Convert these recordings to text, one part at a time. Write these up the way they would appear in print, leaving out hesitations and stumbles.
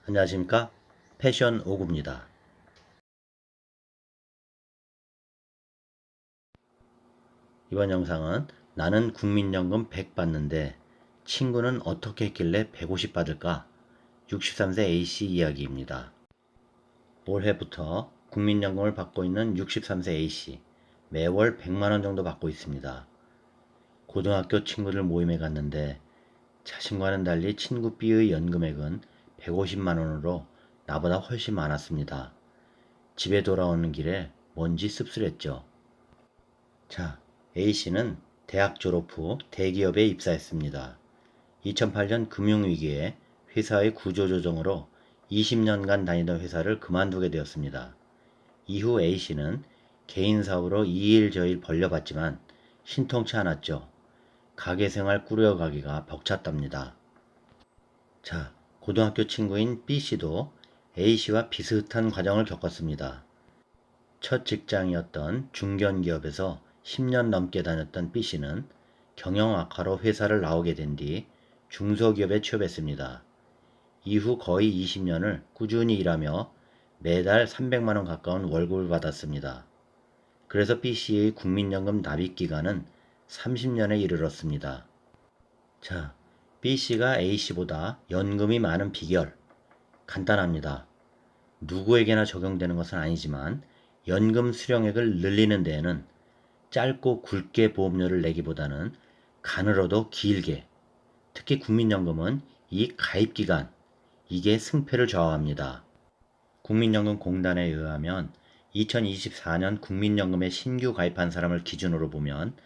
안녕하십니까? 패션 오구입니다. 이번 영상은 나는 국민연금 100 받는데 친구는 어떻게 했길래 150 받을까? 63세 A씨 이야기입니다. 올해부터 국민연금을 받고 있는 63세 A씨, 매월 100만원 정도 받고 있습니다. 고등학교 친구들 모임에 갔는데 자신과는 달리 친구 B의 연금액은 150만원으로 나보다 훨씬 많았습니다. 집에 돌아오는 길에 뭔지 씁쓸했죠. 자, A씨는 대학 졸업 후 대기업에 입사했습니다. 2008년 금융위기에 회사의 구조조정으로 20년간 다니던 회사를 그만두게 되었습니다. 이후 A씨는 개인사업으로 이일저일 벌려봤지만 신통치 않았죠. 가게생활 꾸려가기가 벅찼답니다. 자, 고등학교 친구인 B씨도 A씨와 비슷한 과정을 겪었습니다. 첫 직장이었던 중견기업에서 10년 넘게 다녔던 B씨는 경영 악화로 회사를 나오게 된 뒤 중소기업에 취업했습니다. 이후 거의 20년을 꾸준히 일하며 매달 300만원 가까운 월급을 받았습니다. 그래서 B씨의 국민연금 납입 기간은 30년에 이르렀습니다. 자, B씨가 A씨보다 연금이 많은 비결 간단합니다. 누구에게나 적용되는 것은 아니지만 연금 수령액을 늘리는 데에는 짧고 굵게 보험료를 내기보다는 가늘어도 길게, 특히 국민연금은 이 가입기간, 이게 승패를 좌우합니다. 국민연금공단에 의하면 2024년 국민연금에 신규 가입한 사람을 기준으로 보면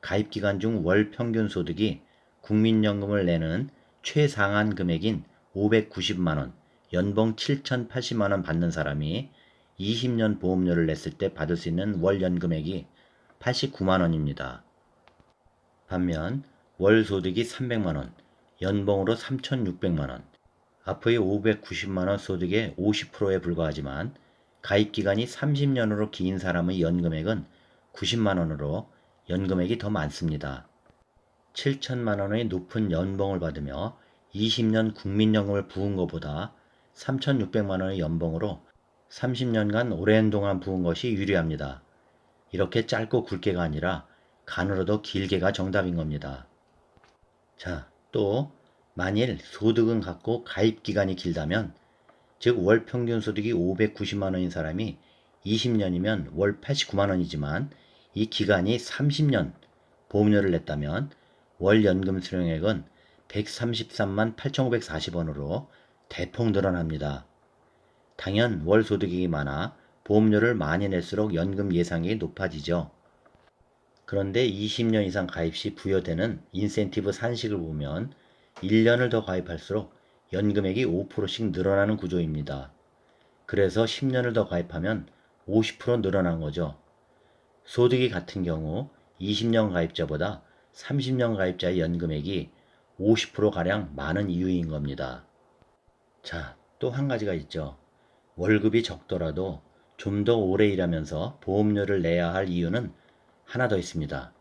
가입기간 중 월 평균 소득이 국민연금을 내는 최상한 금액인 590만원, 연봉 7,080만원 받는 사람이 20년 보험료를 냈을 때 받을 수 있는 월 연금액이 89만원입니다. 반면 월 소득이 300만원, 연봉으로 3,600만원, 앞의 590만원 소득의 50%에 불과하지만 가입기간이 30년으로 긴 사람의 연금액은 90만원으로 연금액이 더 많습니다. 7천만원의 높은 연봉을 받으며 20년 국민연금을 부은 것보다 3,600만원의 연봉으로 30년간 오랜 동안 부은 것이 유리합니다. 이렇게 짧고 굵게가 아니라 가늘어도 길게가 정답인 겁니다. 자, 또 만일 소득은 같고 가입 기간이 길다면, 즉 월 평균 소득이 590만원인 사람이 20년이면 월 89만원이지만 이 기간이 30년 보험료를 냈다면 월 연금 수령액은 133만 8,540원으로 대폭 늘어납니다. 당연 월 소득이 많아 보험료를 많이 낼수록 연금 예상이 높아지죠. 그런데 20년 이상 가입 시 부여되는 인센티브 산식을 보면 1년을 더 가입할수록 연금액이 5%씩 늘어나는 구조입니다. 그래서 10년을 더 가입하면 50% 늘어난 거죠. 소득이 같은 경우 20년 가입자보다 30년 가입자의 연금액이 50%가량 많은 이유인 겁니다. 자, 또 한 가지가 있죠. 월급이 적더라도 좀 더 오래 일하면서 보험료를 내야 할 이유는 하나 더 있습니다.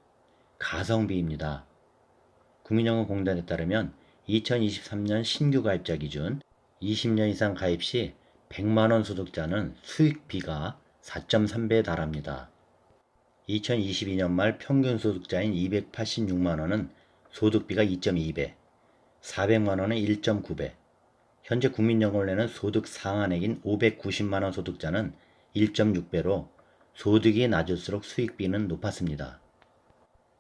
가성비입니다. 국민연금공단에 따르면 2023년 신규 가입자 기준 20년 이상 가입 시 100만원 소득자는 수익비가 4.3배에 달합니다. 2022년 말 평균 소득자인 286만원은 소득비가 2.2배, 400만원은 1.9배, 현재 국민연금을 내는 소득 상한액인 590만원 소득자는 1.6배로 소득이 낮을수록 수익비는 높았습니다.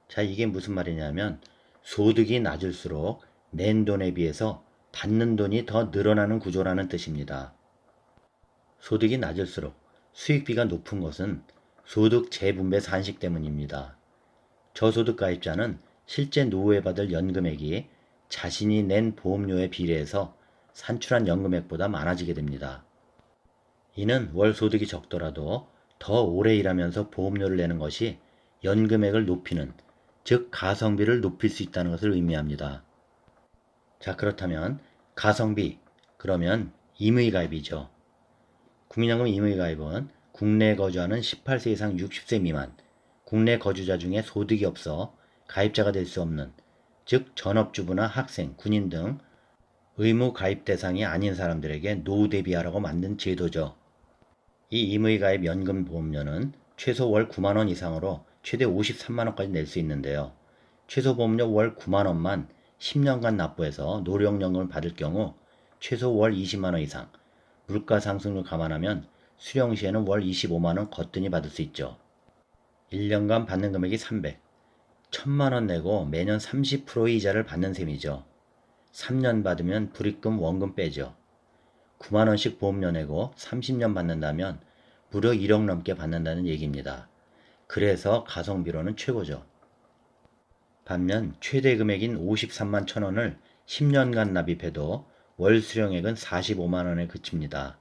자, 이게 무슨 말이냐면 소득이 낮을수록 낸 돈에 비해서 받는 돈이 더 늘어나는 구조라는 뜻입니다. 소득이 낮을수록 수익비가 높은 것은 소득 재분배 산식 때문입니다. 저소득 가입자는 실제 노후에 받을 연금액이 자신이 낸 보험료에 비례해서 산출한 연금액보다 많아지게 됩니다. 이는 월 소득이 적더라도 더 오래 일하면서 보험료를 내는 것이 연금액을 높이는, 즉 가성비를 높일 수 있다는 것을 의미합니다. 자, 그렇다면 가성비, 그러면 임의가입이죠. 국민연금 임의가입은 국내에 거주하는 18세 이상 60세 미만, 국내 거주자 중에 소득이 없어 가입자가 될 수 없는, 즉 전업주부나 학생, 군인 등 의무 가입 대상이 아닌 사람들에게 노후 대비하라고 만든 제도죠. 이 임의 가입 연금 보험료는 최소 월 9만 원 이상으로 최대 53만 원까지 낼 수 있는데요. 최소 보험료 월 9만 원만 10년간 납부해서 노령연금을 받을 경우 최소 월 20만 원 이상, 물가 상승률 감안하면 수령 시에는 월 25만 원 거뜬히 받을 수 있죠. 1년간 받는 금액이 300, 1000만 원 내고 매년 30%의 이자를 받는 셈이죠. 3년 받으면 불입금 원금 빼죠. 9만 원씩 보험료 내고 30년 받는다면 무려 1억 넘게 받는다는 얘기입니다. 그래서 가성비로는 최고죠. 반면 최대 금액인 53만 1000원을 10년간 납입해도 월 수령액은 45만 원에 그칩니다.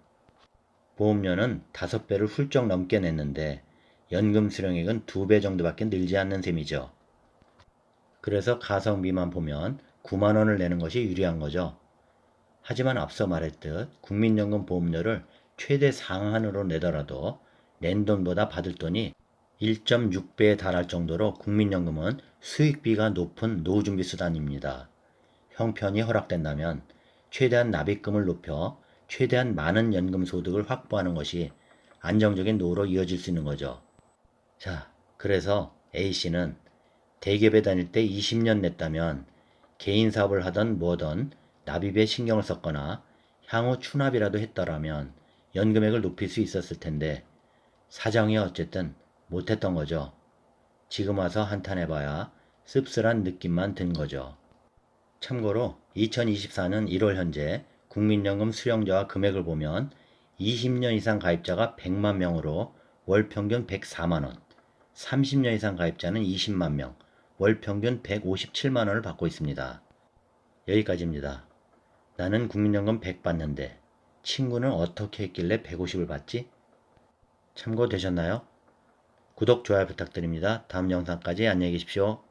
보험료는 5배를 훌쩍 넘게 냈는데 연금 수령액은 2배 정도밖에 늘지 않는 셈이죠. 그래서 가성비만 보면 9만 원을 내는 것이 유리한 거죠. 하지만 앞서 말했듯 국민연금 보험료를 최대 상한으로 내더라도 낸 돈보다 받을 돈이 1.6배에 달할 정도로 국민연금은 수익비가 높은 노후준비 수단입니다. 형편이 허락된다면 최대한 납입금을 높여 최대한 많은 연금 소득을 확보하는 것이 안정적인 노후로 이어질 수 있는 거죠. 자, 그래서 A씨는 대기업에 다닐 때 20년 냈다면 개인 사업을 하던 뭐던 납입에 신경을 썼거나 향후 추납이라도 했더라면 연금액을 높일 수 있었을 텐데 사정이 어쨌든 못했던 거죠. 지금 와서 한탄해봐야 씁쓸한 느낌만 든 거죠. 참고로 2024년 1월 현재 국민연금 수령자와 금액을 보면 20년 이상 가입자가 100만 명으로 월 평균 104만 원, 30년 이상 가입자는 20만 명, 월 평균 157만 원을 받고 있습니다. 여기까지입니다. 나는 국민연금 100 받는데 친구는 어떻게 했길래 150을 받지? 참고되셨나요? 구독, 좋아요 부탁드립니다. 다음 영상까지 안녕히 계십시오.